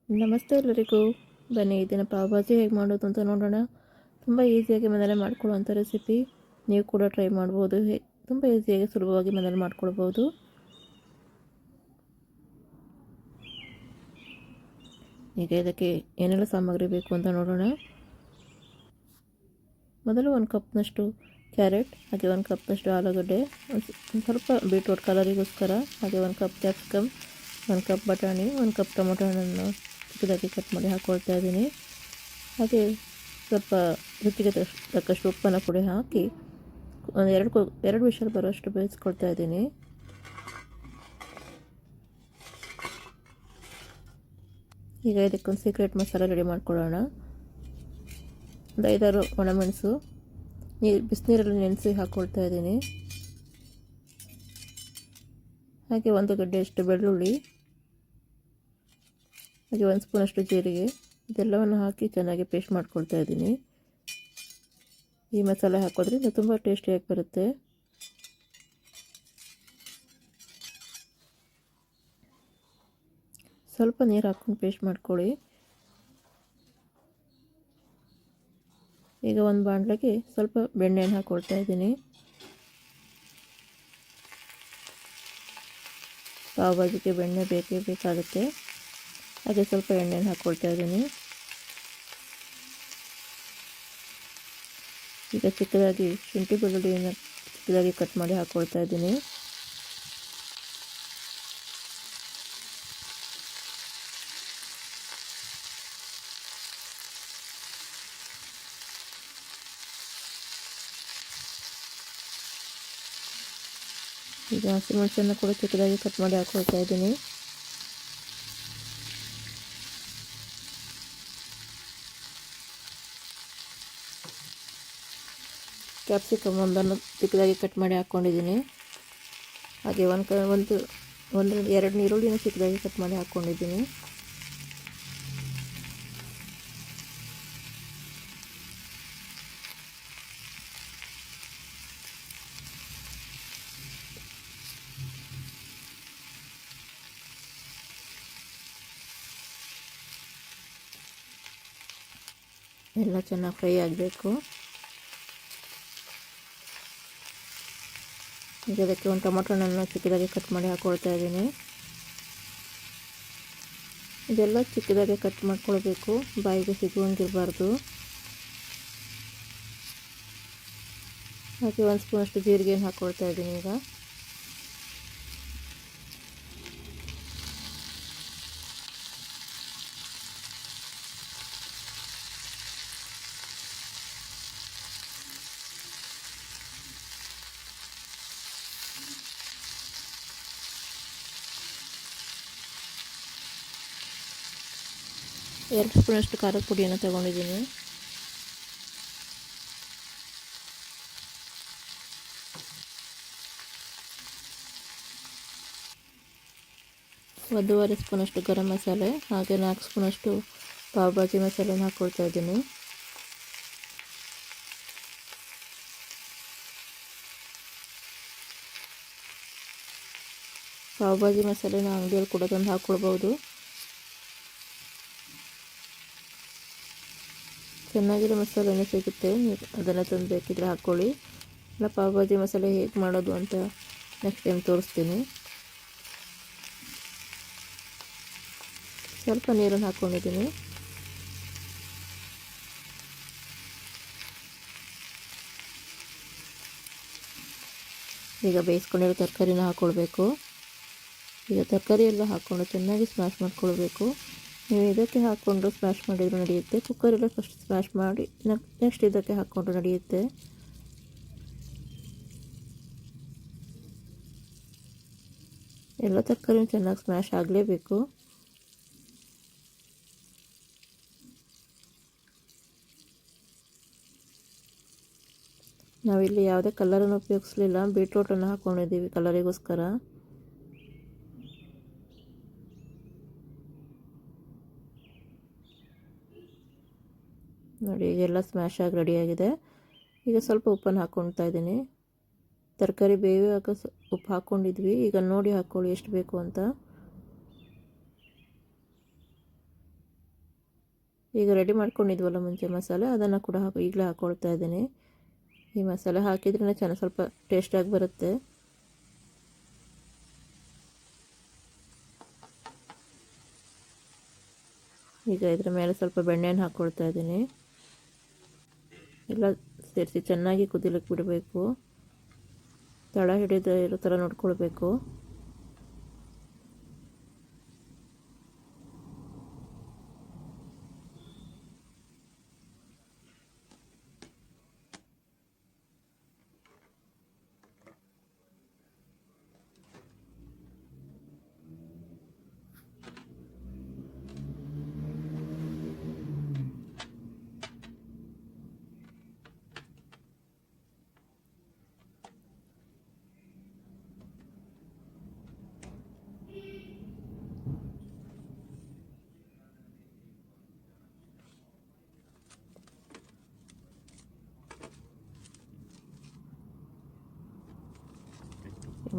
ನಮಸ್ತೆ ಎಲ್ಲರಿಗೂ. ಬನ್ನಿ ಈ ದಿನ ಪಾವ್ ಭಾಜಿ ಹೇಗೆ ಮಾಡೋದು ಅಂತ ನೋಡೋಣ. ತುಂಬ ಈಸಿಯಾಗಿ ಮನೇಲೆ ಮಾಡ್ಕೊಳ್ಳುವಂಥ ರೆಸಿಪಿ. ನೀವು ಕೂಡ ಟ್ರೈ ಮಾಡ್ಬೋದು. ತುಂಬ ಈಸಿಯಾಗಿ ಸುಲಭವಾಗಿ ಮನೇಲಿ ಮಾಡ್ಕೊಳ್ಬೋದು. ಈಗ ಇದಕ್ಕೆ ಏನೆಲ್ಲ ಸಾಮಗ್ರಿ ಬೇಕು ಅಂತ ನೋಡೋಣ. ಮೊದಲು 1 ಕಪ್ನಷ್ಟು ಕ್ಯಾರೆಟ್, ಹಾಗೆ 1 ಕಪ್ನಷ್ಟು ಆಲೂಗಡ್ಡೆ, ಒಂದು ಸ್ವಲ್ಪ ಬೀಟ್ರೂಟ್ ಕಲರಿಗೋಸ್ಕರ, ಹಾಗೆ 1 ಕಪ್ ಕ್ಯಾಪ್ಸಿಕಮ್, 1 ಕಪ್ ಬಟಾಣಿ, 1 ಕಪ್ ಟೊಮೊಟೊ ಹಣ್ಣನ್ನು ಚಿಕ್ಕದಾಗಿ ಕಟ್ ಮಾಡಿ ಹಾಕ್ಕೊಳ್ತಾ ಇದ್ದೀನಿ. ಹಾಗೆ ಸ್ವಲ್ಪ ರುಚಿಗೆ ತಕ್ಕಷ್ಟು ಉಪ್ಪನ್ನು ಪುಡಿ ಹಾಕಿ ಒಂದು ಎರಡು ವಿಷಲ್ ಬರೋಷ್ಟು ಬೇಯಿಸ್ಕೊಳ್ತಾ ಇದ್ದೀನಿ. ಈಗ ಇದಕ್ಕೊಂದು ಸೀಕ್ರೆಟ್ ಮಸಾಲೆ ರೆಡಿ ಮಾಡ್ಕೊಳ್ಳೋಣ. ಒಂದು 5-6 ಒಣಮೆಣಸು ಬಿಸಿನೀರಲ್ಲಿ ನೆನೆಸಿ ಹಾಕ್ಕೊಳ್ತಾ ಇದ್ದೀನಿ. ಹಾಗೆ 1 ಗಡ್ಡೆಯಷ್ಟು ಬೆಳ್ಳುಳ್ಳಿ, ಹಾಗೆ 1 ಸ್ಪೂನಷ್ಟು ಜೀರಿಗೆ, ಇದೆಲ್ಲವನ್ನು ಹಾಕಿ ಚೆನ್ನಾಗಿ ಪೇಸ್ಟ್ ಮಾಡ್ಕೊಳ್ತಾ ಇದ್ದೀನಿ. ಈ ಮಸಾಲೆ ಹಾಕೋದ್ರಿಂದ ತುಂಬ ಟೇಸ್ಟಿಯಾಗಿ ಬರುತ್ತೆ. ಸ್ವಲ್ಪ ನೀರು ಹಾಕ್ಕೊಂಡು ಪೇಸ್ಟ್ ಮಾಡ್ಕೊಳ್ಳಿ. ಈಗ ಒಂದು ಬಾಣಲೆಗೆ ಸ್ವಲ್ಪ ಬೆಣ್ಣೆಯನ್ನು ಹಾಕ್ಕೊಳ್ತಾ ಇದ್ದೀನಿ. ಪಾವ್ ಭಾಜಿಗೆ ಬೆಣ್ಣೆ ಬೇಕಾಗುತ್ತೆ. ಹಾಗೆ ಸ್ವಲ್ಪ ಎಣ್ಣೆಯನ್ನು ಹಾಕ್ಕೊಳ್ತಾ ಇದ್ದೀನಿ. ಈಗ ಚಿಕ್ಕದಾಗಿ ಶುಂಠಿ ಬೆಳ್ಳುಳ್ಳಿಯನ್ನು ಚಿಕ್ಕದಾಗಿ ಕಟ್ ಮಾಡಿ ಹಾಕ್ಕೊಳ್ತಾ ಇದ್ದೀನಿ. ಈಗ ಹಸಿಮೆಣಸನ್ನು ಕೂಡ ಚಿಕ್ಕದಾಗಿ ಕಟ್ ಮಾಡಿ ಹಾಕ್ಕೊಳ್ತಾ ಇದ್ದೀನಿ. ಕ್ಯಾಪ್ಸಿಕಮ್ ಒಂದನ್ನು ಚಿಕ್ಕದಾಗಿ ಕಟ್ ಮಾಡಿ ಹಾಕ್ಕೊಂಡಿದ್ದೀನಿ. ಹಾಗೆ 2 ಈರುಳ್ಳಿನ ಚಿಕ್ಕದಾಗಿ ಕಟ್ ಮಾಡಿ ಹಾಕ್ಕೊಂಡಿದ್ದೀನಿ. ಎಲ್ಲ ಚೆನ್ನಾಗಿ ಫ್ರೈ ಆಗಬೇಕು. ಈಗ ಅದಕ್ಕೆ 1 ಟೊಮೊಟೊ ಹಣ್ಣನ್ನು ಚಿಕ್ಕದಾಗಿ ಕಟ್ ಮಾಡಿ ಹಾಕ್ಕೊಳ್ತಾ ಇದ್ದೀನಿ. ಇದೆಲ್ಲ ಚಿಕ್ಕದಾಗಿ ಕಟ್ ಮಾಡ್ಕೊಳ್ಬೇಕು, ಬಾಯಿಗೆ ಸಿಗುವಂಗಿರಬಾರ್ದು. ಹಾಗೆ 1 ಸ್ಪೂನಷ್ಟು ಜೀರಿಗೆಯನ್ನು ಹಾಕ್ಕೊಳ್ತಾ ಇದ್ದೀನಿ. ಈಗ ಎರಡು ಸ್ಪೂನಷ್ಟು ಖಾರದ ಪುಡಿಯನ್ನು ತಗೊಂಡಿದ್ದೀನಿ. ಒಂದೂವರೆ ಸ್ಪೂನಷ್ಟು ಗರಂ ಮಸಾಲೆ, ಹಾಗೆ 4 ಸ್ಪೂನಷ್ಟು ಪಾವ್ ಭಾಜಿ ಮಸಾಲೆಯನ್ನು ಹಾಕ್ಕೊಳ್ತಾ ಇದ್ದೀನಿ. ಪಾವ್ ಭಾಜಿ ಮಸಾಲೆನ ಅಂಗಡಿಯಲ್ಲಿ ಕೂಡ ತಂದು ಹಾಕ್ಕೊಳ್ಬೋದು. ಚೆನ್ನಾಗಿರೋ ಮಸಾಲೆನೇ ಸಿಗುತ್ತೆ, ನೀವು ಅದನ್ನು ತಂದು ಬೇಕಿದ್ರೆ ಹಾಕ್ಕೊಳ್ಳಿ. ಇಲ್ಲ ಪಾವ್ ಭಾಜಿ ಮಸಾಲೆ ಹೇಗೆ ಮಾಡೋದು ಅಂತ ನೆಕ್ಸ್ಟ್ ಟೈಮ್ ತೋರಿಸ್ತೀನಿ. ಸ್ವಲ್ಪ ನೀರನ್ನು ಹಾಕ್ಕೊಂಡಿದ್ದೀನಿ. ಈಗ ಬೇಯಿಸ್ಕೊಂಡಿರೋ ತರಕಾರಿನ ಹಾಕ್ಕೊಳ್ಬೇಕು. ಈಗ ತರಕಾರಿ ಎಲ್ಲ ಹಾಕ್ಕೊಂಡು ಚೆನ್ನಾಗಿ ಸ್ಮ್ಯಾಶ್ ಮಾಡ್ಕೊಳ್ಬೇಕು. ನೀವು ಇದಕ್ಕೆ ಹಾಕ್ಕೊಂಡು ಸ್ಮ್ಯಾಶ್ ಮಾಡಿದರೂ ನಡೆಯುತ್ತೆ, ಕುಕ್ಕರೆಲ್ಲ ಫಸ್ಟ್ ಸ್ಮ್ಯಾಶ್ ಮಾಡಿ ನೆಕ್ಸ್ಟ್ ಇದಕ್ಕೆ ಹಾಕ್ಕೊಂಡು ನಡೆಯುತ್ತೆ. ಎಲ್ಲ ತರಕಾರಿನೂ ಚೆನ್ನಾಗಿ ಸ್ಮ್ಯಾಶ್ ಆಗಲೇಬೇಕು. ನಾವಿಲ್ಲಿ ಯಾವುದೇ ಕಲರನ್ನು ಉಪಯೋಗಿಸಲಿಲ್ಲ, ಬೀಟ್ರೂಟನ್ನು ಹಾಕ್ಕೊಂಡಿದ್ದೀವಿ ಕಲರಿಗೋಸ್ಕರ. ನೋಡಿ ಈಗೆಲ್ಲ ಸ್ಮ್ಯಾಶ್ ಆಗಿ ರೆಡಿಯಾಗಿದೆ. ಈಗ ಸ್ವಲ್ಪ ಉಪ್ಪನ್ನು ಹಾಕ್ಕೊಳ್ತಾ ಇದ್ದೀನಿ. ತರಕಾರಿ ಬೇಯುವಾಗ ಉಪ್ಪು ಹಾಕ್ಕೊಂಡಿದ್ವಿ, ಈಗ ನೋಡಿ ಹಾಕ್ಕೊಳ್ಳಿ ಎಷ್ಟು ಬೇಕು ಅಂತ. ಈಗ ರೆಡಿ ಮಾಡ್ಕೊಂಡಿದ್ವಲ್ಲ ಮುಂಚೆ ಮಸಾಲೆ, ಅದನ್ನು ಕೂಡ ಈಗಲೇ ಹಾಕ್ಕೊಳ್ತಾ ಇದ್ದೀನಿ. ಈ ಮಸಾಲೆ ಹಾಕಿದ್ರೇ ಚೆನ್ನಾಗಿ ಸ್ವಲ್ಪ ಟೇಸ್ಟಾಗಿ ಬರುತ್ತೆ. ಈಗ ಇದ್ರ ಮೇಲೆ ಸ್ವಲ್ಪ ಬೆಣ್ಣೆಯನ್ನು ಹಾಕ್ಕೊಳ್ತಾ ಇದ್ದೀನಿ. ಎಲ್ಲ ಸೇರಿಸಿ ಚೆನ್ನಾಗಿ ಕುದಿಲಿಕ್ಕೆ ಬಿಡಬೇಕು. ತಳ ಹಿಡಿದು ಇರೋ ಥರ ನೋಡ್ಕೊಳ್ಬೇಕು.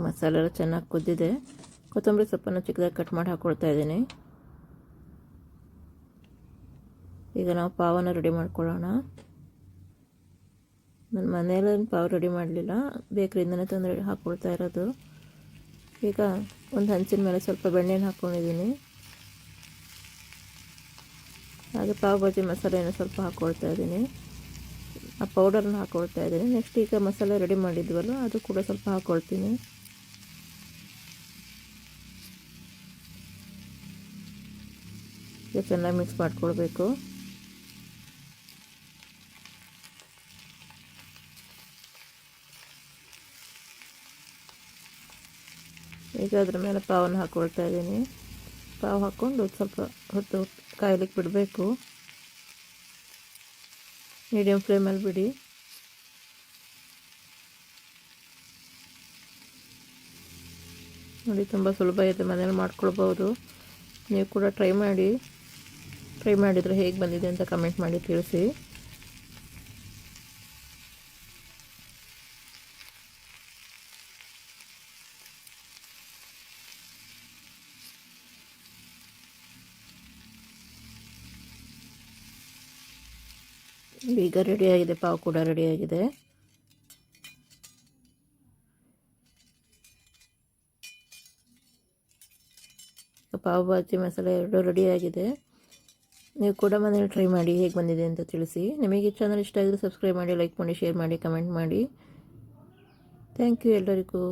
ಮಸಾಲೆ ಎಲ್ಲ ಚೆನ್ನಾಗಿ ಕುದ್ದಿದೆ. ಕೊತ್ತಂಬರಿ ಸೊಪ್ಪನ್ನು ಚಿಕ್ಕದಾಗಿ ಕಟ್ ಮಾಡಿ ಹಾಕ್ಕೊಳ್ತಾ ಇದ್ದೀನಿ. ಈಗ ನಾವು ಪಾವನ್ನು ರೆಡಿ ಮಾಡ್ಕೊಳ್ಳೋಣ. ನನ್ನ ಮನೆಯಲ್ಲಿ ಪಾವು ರೆಡಿ ಮಾಡಲಿಲ್ಲ, ಬೇಕರಿಯಿಂದನೇ ತಂದು ಹಾಕ್ಕೊಳ್ತಾ ಇರೋದು. ಈಗ ಒಂದು ಹಂಚಿನ ಮೇಲೆ ಸ್ವಲ್ಪ ಬೆಣ್ಣೆನ ಹಾಕ್ಕೊಂಡಿದ್ದೀನಿ. ಹಾಗೆ ಪಾವ್ ಭಾಜಿ ಮಸಾಲೆಯನ್ನು ಸ್ವಲ್ಪ ಹಾಕ್ಕೊಳ್ತಾ ಇದ್ದೀನಿ. ಆ ಪೌಡರ್ನ ಹಾಕ್ಕೊಳ್ತಾ ಇದ್ದೀನಿ. ನೆಕ್ಸ್ಟ್ ಈಗ ಮಸಾಲೆ ರೆಡಿ ಮಾಡಿದ್ವಲ್ಲ ಅದು ಕೂಡ ಸ್ವಲ್ಪ ಹಾಕ್ಕೊಳ್ತೀನಿ. ಈಗ ಚೆನ್ನಾಗಿ ಮಿಕ್ಸ್ ಮಾಡ್ಕೊಳ್ಬೇಕು. ಈಗ ಅದ್ರ ಮೇಲೆ ಪಾವನ್ನು ಹಾಕ್ಕೊಳ್ತಾ ಇದ್ದೀನಿ. ಪಾವು ಹಾಕ್ಕೊಂಡು ಸ್ವಲ್ಪ ಹೊತ್ತು ಕಾಯ್ಲಿಕ್ಕೆ ಬಿಡಬೇಕು. ಮೀಡಿಯಮ್ ಫ್ಲೇಮಲ್ಲಿ ಬಿಡಿ. ನೋಡಿ, ತುಂಬ ಸುಲಭ ಇದೆ, ಮನೇಲಿ ಮಾಡ್ಕೊಳ್ಬೋದು. ನೀವು ಕೂಡ ಟ್ರೈ ಮಾಡಿದರೆ ಹೇಗೆ ಬಂದಿದೆ ಅಂತ ಕಮೆಂಟ್ ಮಾಡಿ ತಿಳಿಸಿ. ಈಗ ರೆಡಿಯಾಗಿದೆ, ಪಾವು ಕೂಡ ರೆಡಿಯಾಗಿದೆ. ಪಾವ್ ಭಾಜಿ ಮಸಾಲೆ ಎರಡು ರೆಡಿಯಾಗಿದೆ. ನೀವು ಕೂಡ ಮನೇಲಿ ಟ್ರೈ ಮಾಡಿ ಹೇಗೆ ಬಂದಿದೆ ಅಂತ ತಿಳಿಸಿ. ನಿಮಗೆ ಈ ಚಾನಲ್ ಇಷ್ಟ ಆಗಿದ್ರೆ ಸಬ್ಸ್ಕ್ರೈಬ್ ಮಾಡಿ, ಲೈಕ್ ಮಾಡಿ, ಶೇರ್ ಮಾಡಿ, ಕಮೆಂಟ್ ಮಾಡಿ. ಥ್ಯಾಂಕ್ ಯು ಎಲ್ಲರಿಗೂ.